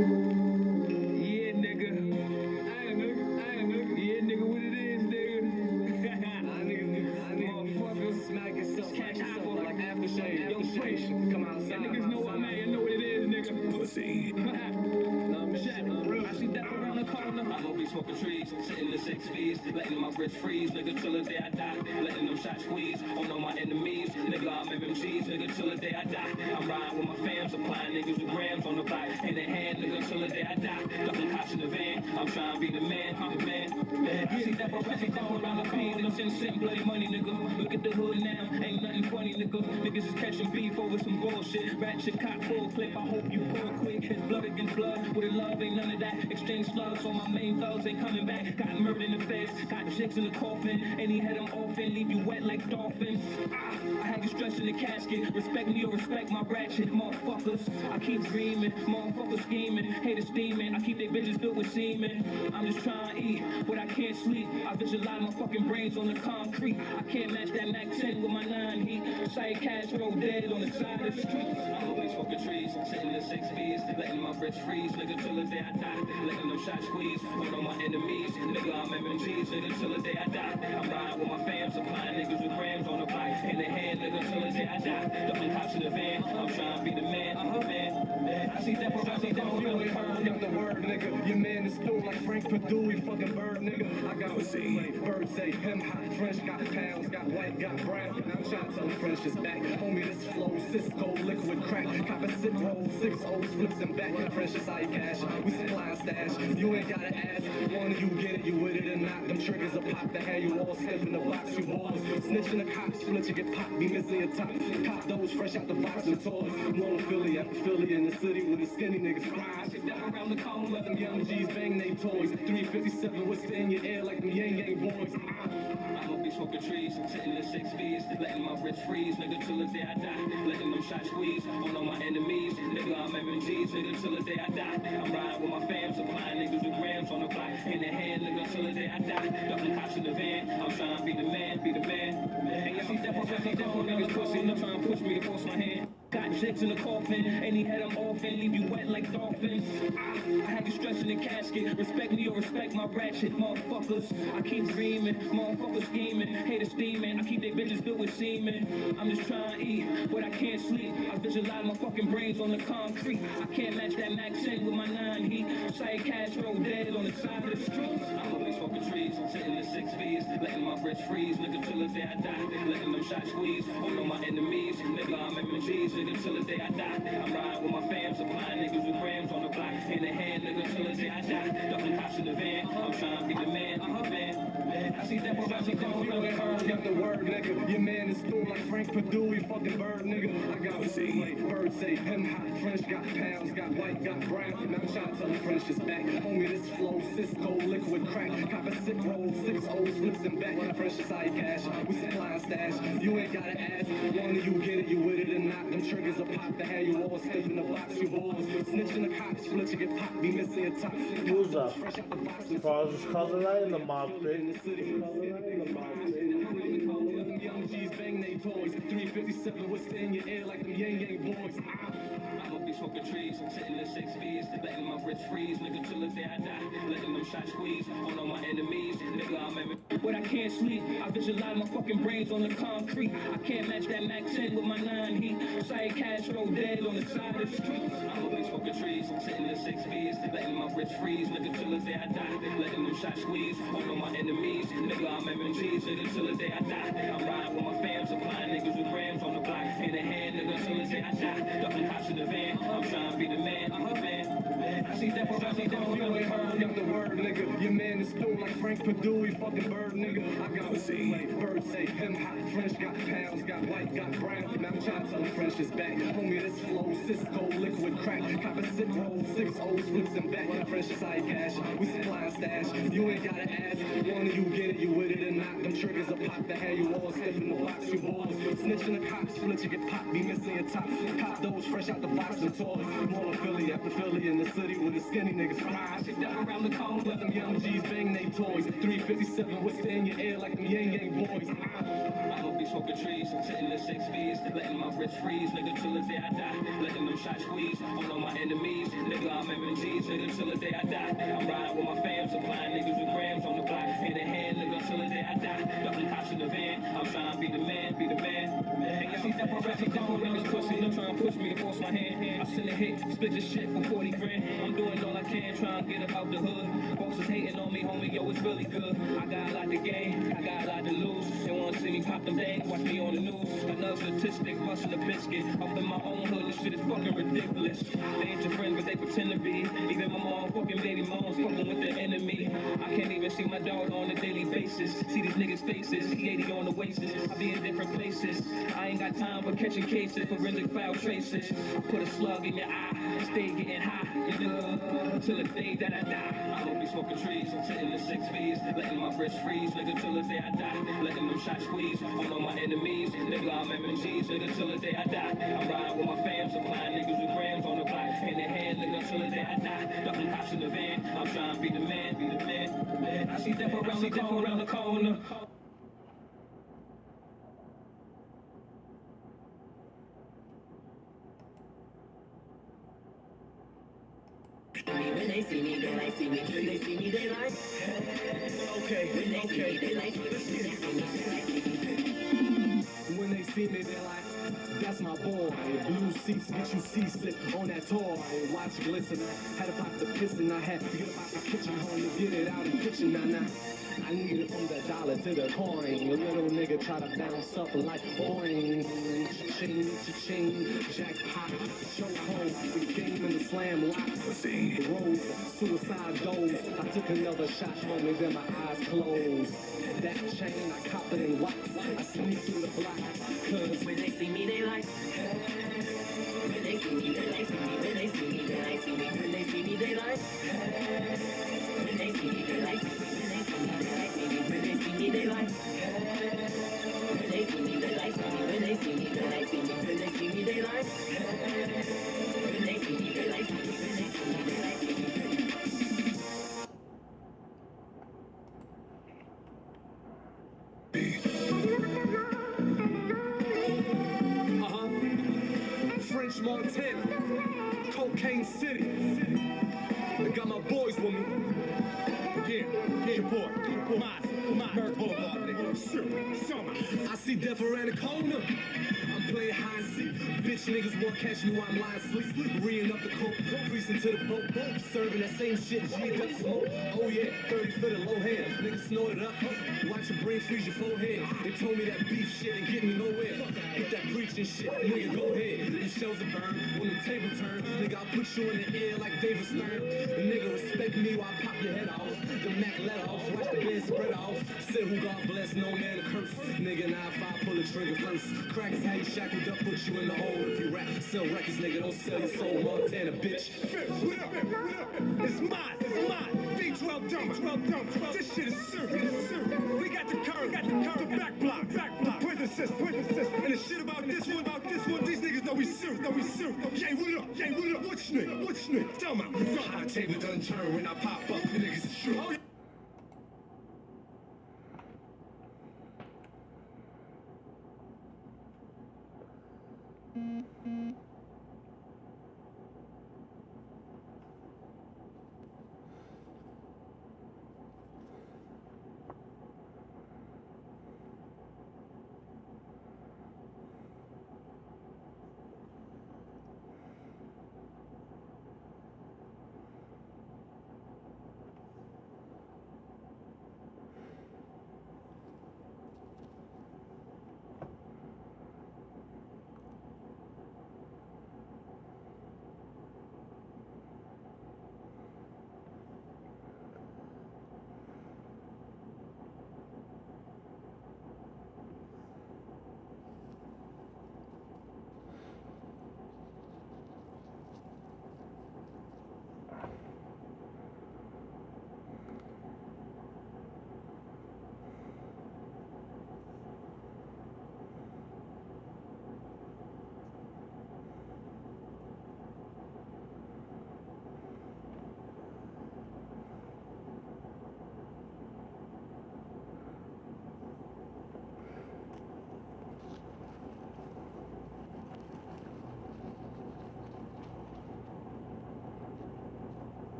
Yeah, nigga. Yeah, nigga, what it is, nigga. Motherfuckers. Smack yourself, Catch hot for like aftershave. Yo, fresh. Come outside. Yeah, niggas know I'm at. You know what it is, nigga. Pussy. I see death around the corner. I gon' be smoking trees, sitting in 6 feet, letting my wrist freeze, nigga, till the day I die. Letting them shots squeeze on all my enemies, nigga, I'm MMGs, nigga, till the day I die. I'm riding with my fam, supplying niggas with grams on the block, hand in hand, nigga, till the day I die. Ducking cops in the van, I'm trying to be the man, I'm the man. I see death around the pen, I'm sending bloody money, nigga. Look at the hood now, ain't nothing funny, nigga. Niggas is catching beef over some bullshit. Ratchet cock full clip, I hope you pull quick. It's blood against blood, with love ain't none of that. Exchange slugs on my main thugs, ain't coming back. Got murdered in the feds, got chicks in the coffin, and he had them off and leave you wet like dolphins. I had you stretched in the casket. Respect me or respect my ratchet, motherfuckers. I keep dreaming, motherfuckers scheming, haters steaming. I keep they bitches filled with semen. I'm just trying to eat, but I can't sleep. I visualize my fucking brains on the concrete. I can't match that Mac 10 with my 9 heat. Sight cash roll dead on the side of the street. I'm always smoking trees, sitting in 6 feet, letting my wrist freeze, nigga, till the day I die. Letting them shots squeeze on all my enemies, nigga, I'm MMGs, nigga, till the day I die. I'm riding with my fam, supplying niggas with grams on the bike, in the hand, nigga, till the day I die. Ducking cops in the van, I'm trying to be the man, I'm the man. I see that, You ain't heard the word, nigga. Your man is still like Frank Perdue, he fucking bird, nigga. I got Pussy. birds say him hot, French got pounds, got white, got brown. I'm trying to tell the French is back. Homie, this flow, Cisco, liquid crack. Cop a sit roll, 6 O's, flips and back. French is high cash, we supply stash. You ain't gotta ask, one of you get it, you with it or not. Them triggers are pop to have you all stiff in the box, you balls. Snitching the cops, split you get popped, be missing your top. Cop those fresh out the box and toys. Blown Philly after Philly in the city with the skinny niggas fries. Down around the corner, let them young G's bang they toys. 357 whisper in your ear like them Yang Yang boys. I gon' be smoking trees, sitting in 6 feet, letting my wrist freeze, nigga, till the day I die. Letting them shots squeeze on all my enemies, nigga, I'm MMGs, nigga, till the day I die. I'm riding with my fam, supplying niggas with grams on the block, in the hand, nigga, till the day I die. Ducking cops in the van, I'm trying to be the man, be the man. And you see that niggas pushing up, trying to push me to force my hand. Got chicks in the coffin, and he had them off and leave you wet like dolphins. I had you stretched in the casket. Respect me or respect my ratchet, motherfuckers. I keep dreaming, motherfuckers scheming, haters steaming. I keep they bitches filled with semen. I'm just trying to eat, but I can't sleep. I visualize my fucking brains on the concrete. I can't match that Mac 10 with my 9 heat. Sight cash roll dead on the side of the street. I'm always smoking trees, sitting in 6 feet, letting my wrist freeze, nigga, till the day I die. Letting them shots squeeze on all my enemies, nigga, I'm MMGs, nigga, till the day I die. I'm riding with my fam, supplying niggas with grams on the block, in the hand, nigga, till the day I die. Ducking cops in the van, I'm trying to be the man, I'm the man. I see that around the corner. Got the word, nigga. Your man is still like Frank Perdue, he fucking bird, nigga. I got birds say him hot, French got pounds, got white, got brown. Now I'm trying to tell the French is back. Homie, this flow, Cisco, liquid crack. Cop a sick roll, 6 O's, flips and back. French is high cash. We supply stash. You ain't gotta ask. One of you get it, you with it or not. Them triggers are pop to have you all stiff in the box. You balls. Snitching the cops, split you get popped. Be missing your top. Who's that? Father's cousin right in the mob pit. Young G's bang they toys. 357 whisper in your ear like them yang yang boys. I'ma be smoking trees, sitting in 6 feet, letting my wrist freeze, nigga, till the day I die, letting them shots squeeze on all my enemies, nigga, I'm aiming. But I can't sleep, I visualize my fucking brains on the concrete. I can't match that Mac 10 with my 9 heat. Side cash roll dead on the side of the street. I'ma be smoking trees, sitting in 6 feet, letting my wrist freeze, nigga, till the day I die, letting them shots squeeze on all my enemies, nigga, I'm MMGs, nigga, till the day I die. I'm riding with my fam, supplying niggas with grams on the block, in the hand, nigga, till the day I die. Ducking cops in the van, I'm trying to be the man, I'm a man. I see that, I see that, You ain't heard got the word, nigga. Your man is still like Frank Perdue, he fucking bird, nigga. I got birds say him hot, French got pounds, got white, got brown. Now I'm trying to tell the French is back. Homie, this flow, Cisco, liquid crack. Cop a sick roll, 6 O's, flips and back. French is high cash. We supply stash. You ain't gotta ask. One of you get it, you with it or not. Them triggers are pop to have you all stiff in the box. You balls. Snitching the cops, split you get popped. Be missing your top. Cop those fresh out the box and toys. More Philly after Philly in the city with the skinny niggas fly. Shit down around the corner, let them young G's bang they toys. 357 whisper in your ear like them yang yang boys. I'ma be smoking trees, sitting in 6 feet, letting my wrist freeze, nigga, till the day I die, letting them shots squeeze on all my enemies, nigga, I'm MMGs, nigga, till the day I die. I'm riding with my fam, supplying niggas with grams on the block, in the hand, nigga, till the day I die. Ducking cops in the van, I'm trying to be the man, be the man. I see that around this pussy, they're trying to push me to force my hand. I send a hit, split this shit for 40 grand. I'm doing all I can, trying to get up out the hood. Bosses hating on me, homie, yo, it's really good. I got a lot to gain, I got a lot to lose. They wanna see me pop them things, watch me on the news. Another statistic, busting a biscuit. Up in my own hood, this shit is fucking ridiculous. They ain't your friends, but they pretend to be. Even my mom, fucking baby moms, fucking with the enemy. I can't even see my dog on a daily basis. See these niggas' faces, he 80 on the waist. I be in different places. I ain't got time for catching cases, forensic file traces. I put a slug in your eye, stay getting high, nigga, till the day that I die. I don't be smoking trees, sitting in 6 feet, letting my wrist freeze, nigga, till the day I die. Letting them shots squeeze on all my enemies, nigga, I'm MMGs, nigga, till the day I die. I'm riding with my fam, supplying niggas with grams on the block, in the hand, nigga, till the day I die. Ducking cops in the van, I'm trying to be the man, be the man. I see death around the corner. When they see me, they like see me. When they see me, they like. Okay. When they see me, they like. When they see me, they're like, that's my boy. Blue seats get you seasick on that toy. Watch glisten. Had to pop the piston. I had to get up out the kitchen home to get it out in the kitchen. Nah. I need it from the dollar to the coin. A little nigga try to bounce up like boing. Cha-ching, cha-ching, jackpot, chokehold. The game in the slam lock. The rose, suicide goes. I took another shot, homie, then my eyes closed. That chain, I cop it in wax. I sneak through the block. Cause when they see me, they like. When they see me, they like see me. When they see me, they like see me. When they see me, they like. When they see me, they like see me. When they see me, they like. When they see me, they like see me. When they see me, they like see me. When they see me, they like. When they see me, they like see me. When they see me, they like see me. French Montana, Cocaine City. I got my boys with me. Here, boy. Merck Boulevard, nigga. I see death around the corner. I'm playing high seat. Bitch niggas won't catch me while I'm lying asleep. Reeing up the coke, creasing to the boat. Serving that same shit, G'd up smoke. Oh yeah, 30 foot of low hand. Niggas snorted up. Watch your brain freeze your forehead. They told me that beef shit ain't getting me nowhere. Hit that preaching shit, nigga, go ahead. These shells are burned when the table turn. Nigga, I'll put you in the air like David Stern. The nigga respect me before I pop your head off. The Mac let off, watch the bed spread off. Say who God bless, no man curse. Nigga, 9-5, pull the trigger first. Crack is how you shackled up, put you in the hole. If you rap, sell records, nigga, don't sell your soul. Montana, bitch. What up? It's mine. D12 dumb. This shit is serious. We got the curve, the back block, prison system. And the shit about this one, these niggas know we serious. Yay, what up? What snake? Tell me. How the table done turn when I pop up, niggas is true.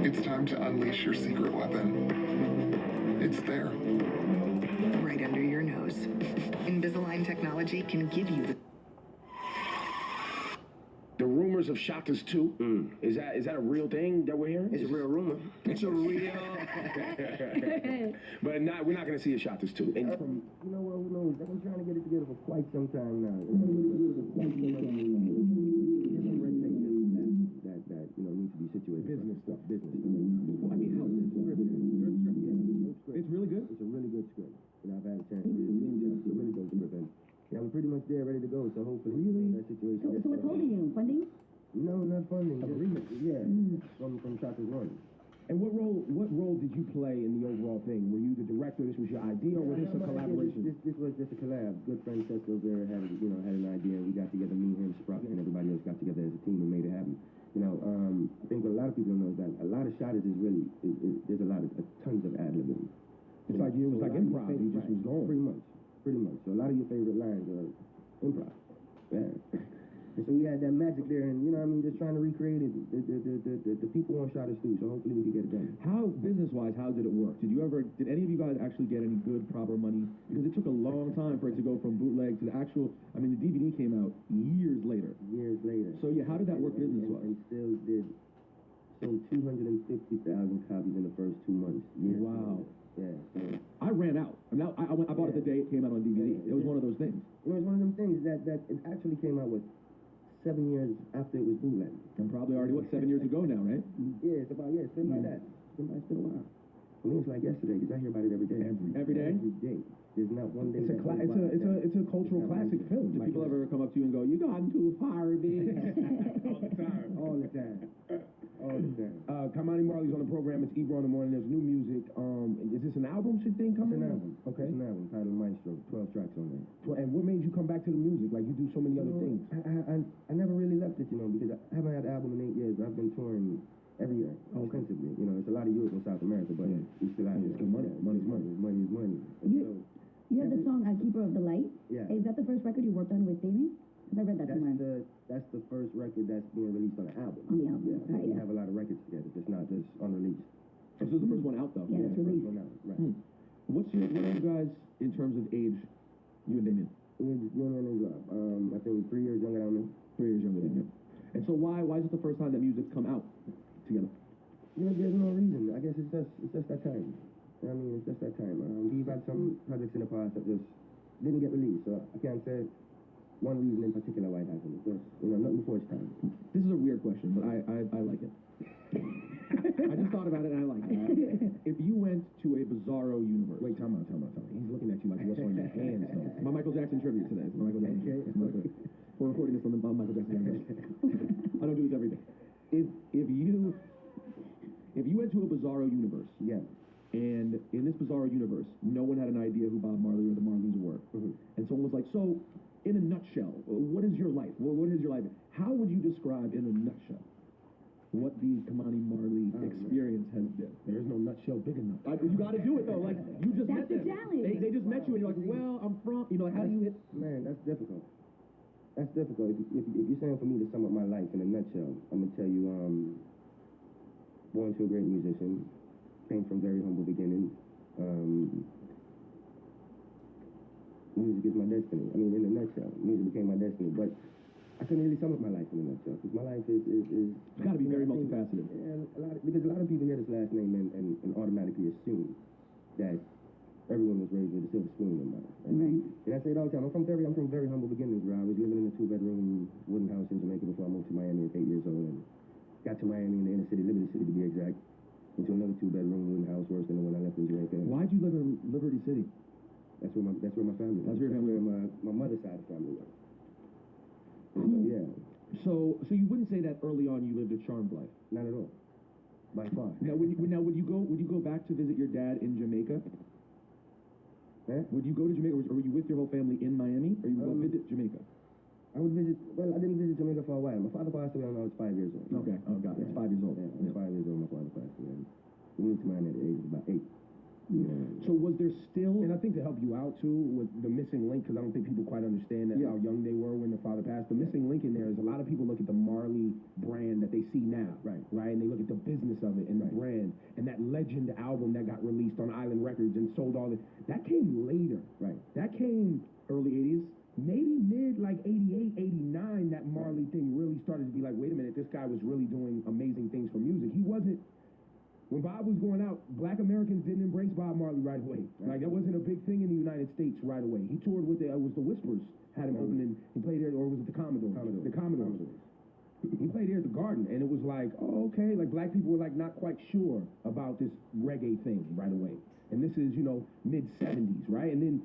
It's time to unleash your secret weapon. It's there. Right under your nose. Invisalign technology can give you the rumors of Shotters 2. Is that a real thing that we're hearing? It's a real rumor. It's a real. But we're not going to see a Shotters 2. And you know what? Who knows? They've been trying to get it together for quite some time now. That needs to be situated. Business stuff. Well, I mean, how is the script? It's really good. It's a really good script. And I've had a chance to read it. It's a really good script. And I'm pretty much there, ready to go. So hopefully, that situation. So what's holding you? Funding? No, not funding. Agreement. Yeah, from Shotters 1. And what role did you play in the overall thing? Were you the director? This was your idea, or was this a collaboration? This was just a collab. Good friend Seth Rivera had an idea, and we got together. Me, him, Sprout, and everybody else got together as a team and made it happen. I think what a lot of people don't know is that a lot of Shotters is really there's a lot of tons of ad-libbing. It's like it was like improv. You just was going. of your favorite lines are improv. Yeah. And so we had that magic there, and you know what I mean, just trying to recreate it. The people want shot us too, so hopefully we can get it done. How, business-wise, how did it work? Did any of you guys actually get any good, proper money? Because it took a long time for it to go from bootleg to the actual, I mean, the DVD came out years later. Years later. So yeah, how did that work business-wise? And still did, sold 250,000 copies in the first 2 months. Wow. Yeah. I ran out. I bought it the day it came out on DVD. It was one of those things. It was one of them things that it actually came out with 7 years after it was bootleg. And probably already, 7 years ago now, right? Yeah, it's been like that. It's been a while. I mean, it's like yesterday, because I hear about it every day. Every day? Every day. There's not one day. It's a cultural classic film. Do people ever come up to you and go, "You gone too far, bitch"? All the time. Kamani Marley's on the program. It's Ebro in the morning. There's new music. Is this an album? Should thing coming? It's an album. Okay. It's an album titled Maestro. 12 tracks on there. And what made you come back to the music? Like you do so many other things. I never really left it, because I haven't had an album in 8 years. But I've been touring every year, extensively. It's a lot of Europe and South America, but we still out here. It's good money. Money's money. Money is money. You have the song "Keeper of the Light." Yeah. Is that the first record you worked on with Damien? I read that somewhere. That's the first record that's being released on an album. On the album, yeah. right? We have a lot of records together, just not just unreleased. So this is the first one out, though. Yeah, it's released. First one out, right. What are you guys in terms of age? You and Damien? I think 3 years younger than me. 3 years younger than you. And so why is it the first time that music's come out together? There's no reason. I guess it's just that time. I mean, it's just that time. We've had some projects in the past that just didn't get released, so I can't say one reason in particular why it hasn't. It's just, nothing before it's time. This is a weird question, but I like it. I just thought about it and I like it. If you went to a bizarro universe. Wait, time out. He's looking at you like what's on your hands, though. My Michael Jackson tribute today. It's my Michael Jackson tribute. We're recording this on the Michael Jackson tribute. I don't do this every day. If you went to a bizarro universe. Yeah. And in this bizarro universe, no one had an idea who Bob Marley or the Marleys were. And someone was like, so, in a nutshell, what is your life? What is your life? How would you describe in a nutshell what the Kamani Marley experience has been? There is no nutshell big enough. You got to do it, though. Like, you just met them. Challenge. They just met you, and you're like, well, I'm from, how do you hit? Man, that's difficult. That's difficult. If you're saying for me to sum up my life in a nutshell, I'm going to tell you, born to a great musician, came from very humble beginnings. Music is my destiny. I mean, in a nutshell, music became my destiny. But I couldn't really sum up my life in a nutshell, because my life is it's got to be very multifaceted. Yeah, because a lot of people hear this last name and automatically assume that everyone was raised with a silver spoon in life. And I say it all the time. I'm from very humble beginnings, bro. I was living in a 2-bedroom wooden house in Jamaica before I moved to Miami at 8 years old, and got to Miami in the inner city, Liberty City to be exact, into another 2-bedroom wooden house, worse than the one I left in Jamaica. Why'd you live in Liberty City? That's where my family was. That's where your family was. My mother's side of the family was. Yeah. So you wouldn't say that early on you lived a charmed life? Not at all. By far. Now would you go back to visit your dad in Jamaica? Huh? Would you go to Jamaica, or were you with your whole family in Miami, or you would go visit Jamaica? I would visit. Well, I didn't visit Jamaica for a while. My father passed away when I was 5 years old. Okay. Oh, God. That's 5 years old. Yeah, I was 5 years old. My father passed away. We moved to Miami at the age of about 8. So was there still... And I think to help you out, too, with the missing link, because I don't think people quite understand that how young they were when their father passed. The missing link in there is a lot of people look at the Marley brand that they see now, right? And they look at the business of it and the brand and that legend album that got released on Island Records and sold all this. That came later, right? That came early 80s. Maybe mid, like 88, 89, that Marley thing really started to be like, wait a minute, this guy was really doing amazing things for music. He wasn't... When Bob was going out, black Americans didn't embrace Bob Marley right away. Like, that wasn't a big thing in the United States right away. He toured with it was the Whispers, had him opening. He played there, or was it the Commodores? The Commodores. He played here at the Garden, and it was like, oh, okay. Like, black people were, like, not quite sure about this reggae thing right away. And this is, mid-70s, right? And then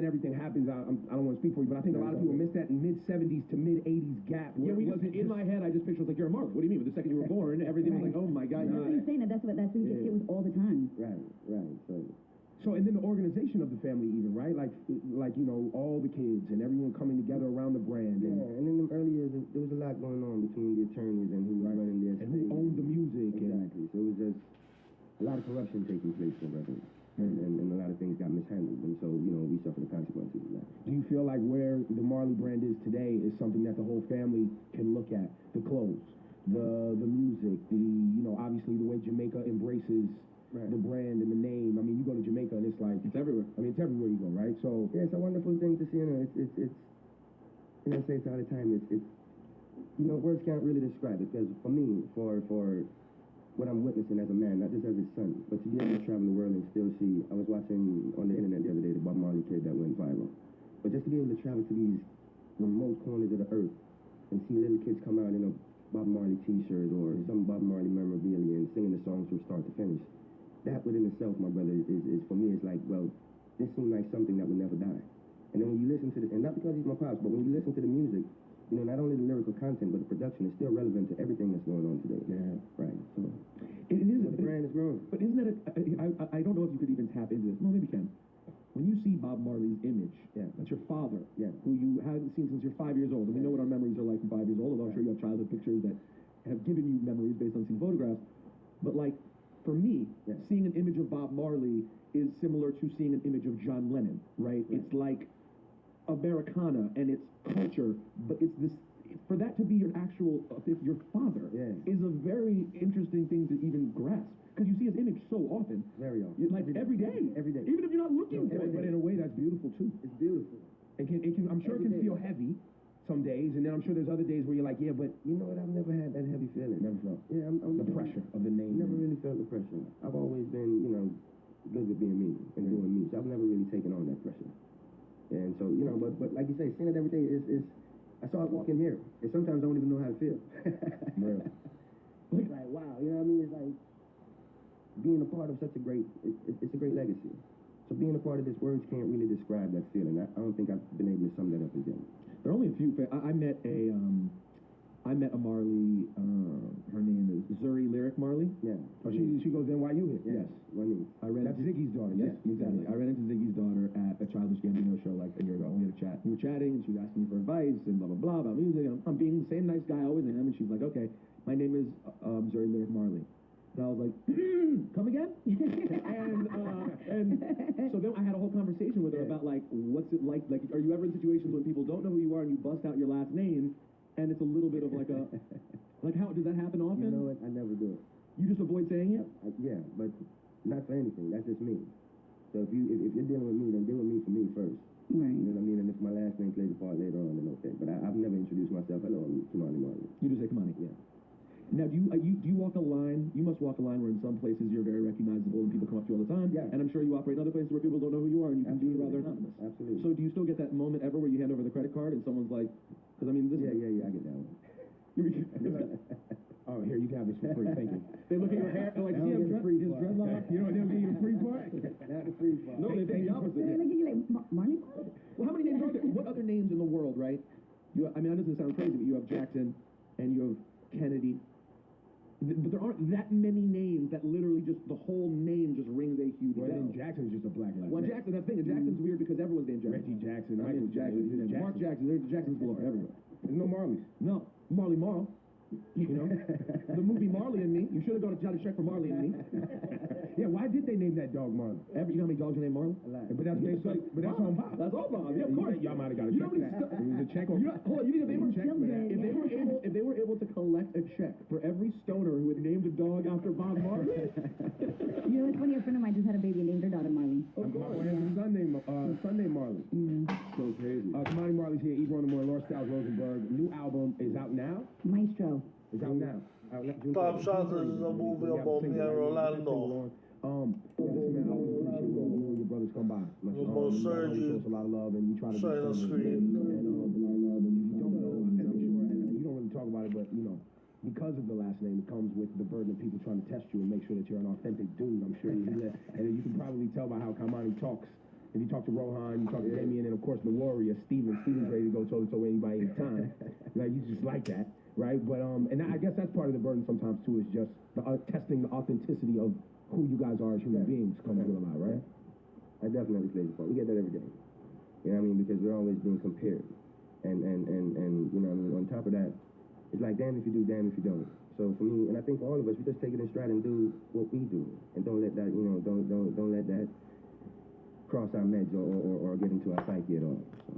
everything happens. I don't want to speak for you, but I think a lot of people miss that mid-70s to mid-80s gap. Yeah, in my head, I just pictured like, you're a Marley. What do you mean? But the second you were born, everything was like, oh my God. That's what he's saying. That's what he gets hit with all the time. Right. So, and then the organization of the family even, right? Like all the kids and everyone coming together around the brand. And in the early years, there was a lot going on between the attorneys and who was running the estate. And who owned the music. Exactly. So it was just a lot of corruption taking place in records. and a lot of things got mishandled, and so, you know, we suffer the consequences of that. Do you feel like where the Marley brand is today is something that the whole family can look at? The clothes, the music, you know, obviously the way Jamaica embraces the brand and the name. I mean, you go to Jamaica and it's like, it's everywhere. I mean, it's everywhere you go, right? So yeah, it's a wonderful thing to see. You know, it's you know, I say it all the time. It's you know, words can't really describe it, because for me, for what I'm witnessing as a man, not just as his son, but to be able to travel the world and still see. I was watching on the internet the other day the Bob Marley kid that went viral. But just to be able to travel to these remote corners of the earth and see little kids come out in a Bob Marley t-shirt or some Bob Marley memorabilia and singing the songs from start to finish, that within itself, my brother, is for me, it's like, well, this seems like something that will never die. And then when you listen to this, and not because he's my pops, but when you listen to the music, you know, not only the lyrical content, but the production is still relevant to everything that's going on today. Yeah. Right. So it is. The brand is growing. But isn't that I don't know if you could even tap into this. Well, maybe you can. When you see Bob Marley's image, that's your father, who you hadn't seen since you're 5 years old, and we know what our memories are like from 5 years old, although I'm sure you have childhood pictures that have given you memories based on seeing photographs. But like, for me, seeing an image of Bob Marley is similar to seeing an image of John Lennon, right? It's like Americana and its culture, but it's this, for that to be your actual, your father, is a very interesting thing to even grasp. Because you see his image so often. Very often. Like every day. Every day. Even if you're not looking for it. But in a way that's beautiful too. It's beautiful. I'm sure it can feel heavy some days, and then I'm sure there's other days where you're like, yeah, but you know what? I've never had that heavy feeling. Never felt. Yeah, I'm the pressure of the name. Never really felt the pressure. I've always been, you know, good with being me and doing me. So I've never really taken on that pressure. And so, you know, but like you say, seeing it every day is I saw it walking here, and sometimes I don't even know how to feel. It's like, wow, you know what I mean? It's like being a part of such a great, it's a great legacy. So being a part of this, words can't really describe that feeling. I don't think I've been able to sum that up again. There are only a few. I met a Marley. Her name is Zuri Lyric Marley. Yeah. Oh, she goes to NYU here. Yes. Wendy. That's Ziggy's daughter. Yes, exactly. I ran into Ziggy's daughter at a Childish Gambino show like a year ago. We had a chat. We were chatting, and she was asking me for advice and blah blah blah about music. And I'm being the same nice guy I always am. And she's like, "Okay, my name is Zuri Lyric Marley." And I was like, come again? and so then I had a whole conversation with her about like, what's it like? Like, are you ever in situations when people don't know who you are and you bust out your last name, and it's a little bit of like a, like how does that happen often? You know what? I never do it. You just avoid saying it? Yeah, but not for anything. That's just me. So if you're dealing with me, then deal with me for me first. Right. You know what I mean? And if my last name plays a part later on, then okay. But I've never introduced myself. Hello, I'm Kimani Marley. You just say Kimani? Yeah. Now, do you walk a line? You must walk a line where in some places you're very recognizable and people come up to you all the time. Yeah. And I'm sure you operate in other places where people don't know who you are and you can be rather anonymous. Absolutely. So do you still get that moment ever where you hand over the credit card and someone's like, because I mean, this Yeah, I get that one. Oh, here, you can have this for free. Thank you. They look at your hair and like, see, his dreadlock. You know, they'll give you the free part. Not the free part. No, they think the opposite. They're looking like Marley. Well, how many names are there? What other names in the world, right? I mean, that doesn't sound crazy, but you have Jackson and you have Kennedy. But there aren't that many names that literally just, the whole name just rings a huge bell. Then Jackson's just a black last Well, name. Jackson, that's the thing. Jackson's weird because everyone's named Jackson. Reggie Jackson, Michael Jackson, Mark Jackson. There's Jacksons galore everywhere. There's no Marleys. No. Marley Marl. You know? The movie Marley and Me. You should have got a check for Marley and Me. Yeah, why did they name that dog Marley? You know how many dogs are named Marley? But that's based on, but that's on Bob. That's all Bob. Yeah, of course. Y'all might have got a check for that. It was a check on. Hold on, you think if they were able to collect a check for every stoner who had named a dog after Bob Marley? You know, it's funny, a friend of mine just had a baby and named her daughter Marley. My boy has a Sunday Marley. So crazy. Kimani Marley's here, Ebro and the More, Lost Styles, Rosenberg. New album is out now. Maestro. It's out now. Top Shot is a movie about me and Rolando. Listen, man, I always appreciate when you and your brothers come by. Most Sergi. You show us a lot of love, and you try to Sign the screen. And if you don't know, and I'm sure, and you don't really talk about it, but you know, because of the last name, it comes with the burden of people trying to test you and make sure that you're an authentic dude. I'm sure and you can probably tell by how Kimani talks. If you talk to Rohan, you talk to Damien, and of course the warrior, Steven. Steven's ready to go toe-to-toe with anybody anytime. Like, you just like that, right? But, and I guess that's part of the burden sometimes, too, is just testing the authenticity of who you guys are as human beings comes with a lot, right? I definitely play the part. We get that every day. You know what I mean? Because we're always being compared. And you know what I mean? On top of that, it's like, damn if you do, damn if you don't. So for me, and I think for all of us, we just take it in stride and do what we do. And don't let that, you know, don't let that cross our meds or get into our psyche at all. So,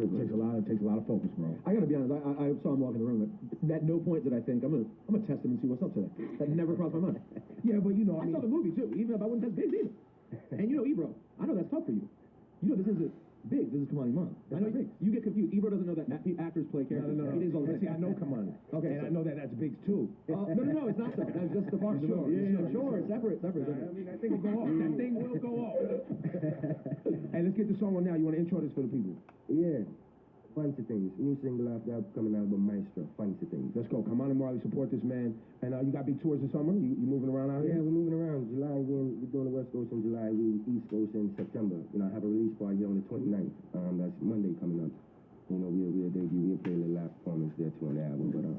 it takes a lot of focus, bro. I gotta be honest. I saw him walk in the room. At no point did I think I'm gonna test him and see what's up today. That never crossed my mind. Yeah, but you know, I saw the movie too. Even if I wouldn't test Biggs either. And you know, Ebro, I know that's tough for you. You know, this isn't Biggs. This is Kamani Mom. I know you get confused. Ebro doesn't know that actors play characters. No. It is all the See, same. I know Kamani. Okay, and I know that that's Biggs too. No, it's not that. That's just the part. Sure, Sure. Separate. I mean, that thing will go off. That thing will go off. Hey, let's get the song on now. You want to intro this for the people? Yeah. Fancy Things. New single after the upcoming album, Maestro. Fancy Things. Let's go. Come on and Marley, support this man. And you got big tours this summer? You moving around out here? Yeah, we're moving around. July, we're doing the West Coast in July. We East Coast in September. You know, I have a release party here on the 29th. That's Monday coming up. You know, we'll debut. We'll play a little live performance there too on the album. But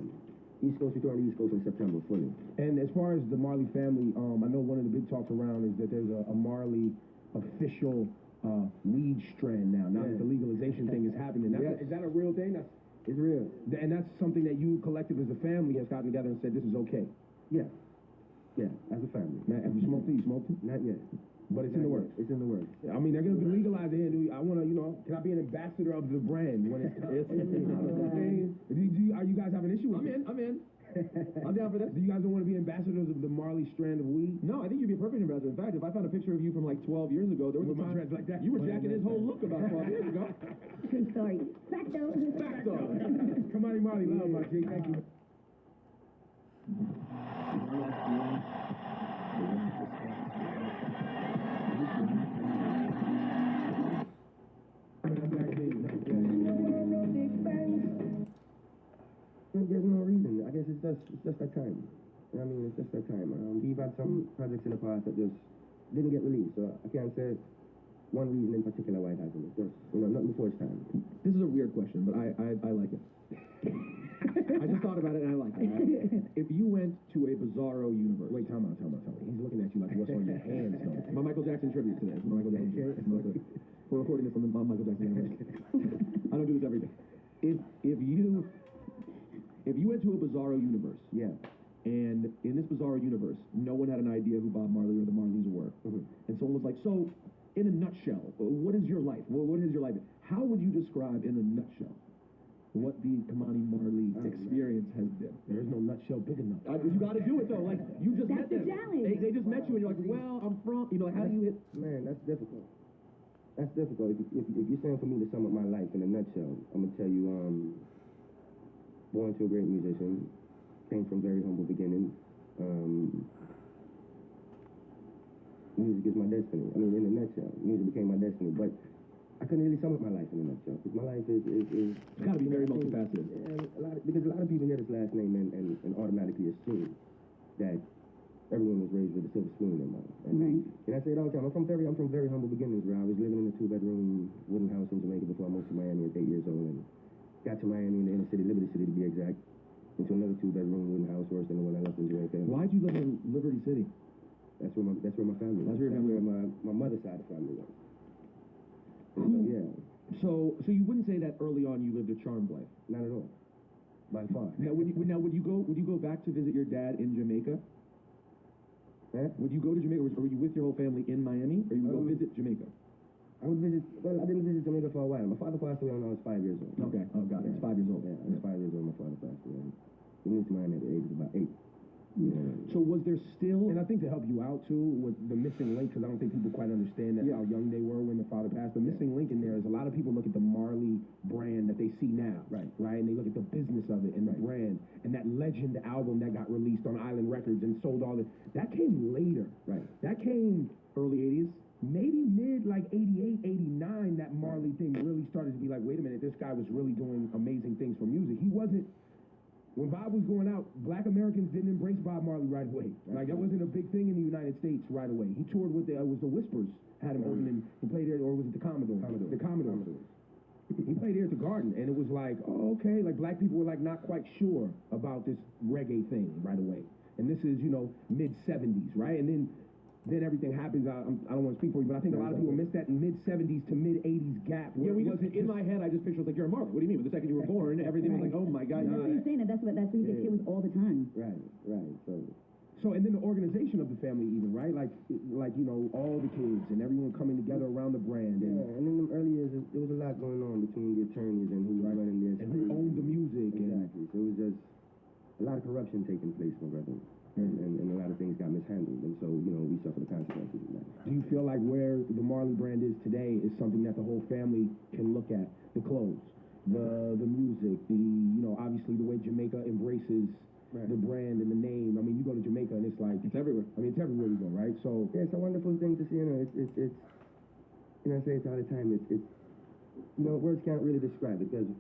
East Coast, we're doing the East Coast in September fully. And as far as the Marley family, I know one of the big talks around is that there's a Marley official weed strand now that the legalization thing is happening. Is that a real thing? It's real. And that's something that you collective as a family has gotten together and said this is okay. Yeah, as a family. Now, have you smoked it? You smoked it? Not yet. But it's in the works. It's in the works. I mean, they're going to be legalized here. I want to, can I be an ambassador of the brand when it's time? Are you guys have an issue with it? I'm in. I'm down for that. Do you guys don't want to be ambassadors of the Marley strand of weed? No, I think you'd be a perfect ambassador. In fact, if I found a picture of you from like 12 years ago, there was a time like that. You were jacking his whole look about 12 years ago. True story. Facto. Come on, Marley, love, my G. Thank you. There's no reason. I guess it's just that time. You know what I mean? It's just that time. We've had some projects in the past that just didn't get released, so I can't say one reason in particular why it hasn't. It's just, nothing before it's time. This is a weird question, but I like it. I just thought about it and I like it. If you went to a bizarro universe. Wait, time out. He's looking at you like what's on your hands, though. My Michael Jackson tribute today. We're recording this on the Michael Jackson anniversary. I don't do this every day. If you went to a bizarro universe, and in this bizarro universe, no one had an idea who Bob Marley or the Marleys were, and someone was like, so, in a nutshell, what is your life? What is your life? How would you describe in a nutshell what the Kamani Marley experience has been? There is no nutshell big enough. You got to do it though. Like you just met them. Challenge. They just met you, and you're like, well, I'm from. How do you hit? Man, that's difficult. That's difficult. If you're saying for me to sum up my life in a nutshell, I'm gonna tell you, born to a great musician, came from very humble beginnings. Music is my destiny. I mean, in a nutshell, music became my destiny. But I couldn't really sum up my life in a nutshell because my life is it's got to be very multifaceted. Because a lot of people hear this last name and automatically assume that everyone was raised with a silver spoon in their mouth. And I say it all the time. I'm from very humble beginnings, where I was living in a 2-bedroom wooden house in Jamaica before I moved to Miami at 8 years old, and got to Miami in the inner city, Liberty City to be exact, into another 2-bedroom wooden house, worse than the one I left in Jamaica. Why'd you live in Liberty City? That's where my family was. That's where your family was. My mother's side of the family was. So you wouldn't say that early on you lived a charmed life? Not at all. By far. Now would you go back to visit your dad in Jamaica? Would you go to Jamaica, or were you with your whole family in Miami, or you would go visit Jamaica? I would visit. Well, I didn't visit Jamaica for a while. My father passed away when I was 5 years old. Okay. Oh, got it. It's 5 years old. Yeah, I was 5 years old. My father passed away. We moved to Miami at the age of about 8. So was there still... And I think to help you out, too, with the missing link, because I don't think people quite understand that how young they were when the father passed. The missing link in there is a lot of people look at the Marley brand that they see now, right? And they look at the business of it and the brand and that Legend album that got released on Island Records and sold all this. That came later, That came early 80s? Maybe mid, like 88, 89, that Marley thing really started to be like, wait a minute, this guy was really doing amazing things for music. He wasn't... When Bob was going out, black Americans didn't embrace Bob Marley right away. Like, that wasn't a big thing in the United States right away. He toured with it was the Whispers, had him opening, he played there, or was it the Commodores? The Commodores. He played here at the Garden, and it was like, oh, okay, like black people were like not quite sure about this reggae thing right away. And this is, mid-70s, right? And then everything happens. I don't want to speak for you, but I think a lot of people miss that mid-70s to mid-80s gap. In my head, I just pictured like, you're a Marley. What do you mean? But the second you were born, everything was like, oh my God. That's what you're saying. That's what he gets hit with all the time. Right. So, and then the organization of the family even, right? Like, you know, all the kids and everyone coming together around the brand. And, yeah, and in the early years, there was a lot going on between the attorneys and who was running this. And who owned the music. Exactly. So it was just a lot of corruption taking place, my brother. And a lot of things got mishandled. And so, you know, we suffer the consequences of that. Do you feel like where the Marley brand is today is something that the whole family can look at? The clothes, the music, you know, obviously the way Jamaica embraces the brand and the name. I mean, you go to Jamaica and it's like it's everywhere. I mean, it's everywhere we go, right? So yeah, it's a wonderful thing to see. You know, it's you know, I say it all the time. It's you know, words can't really describe it because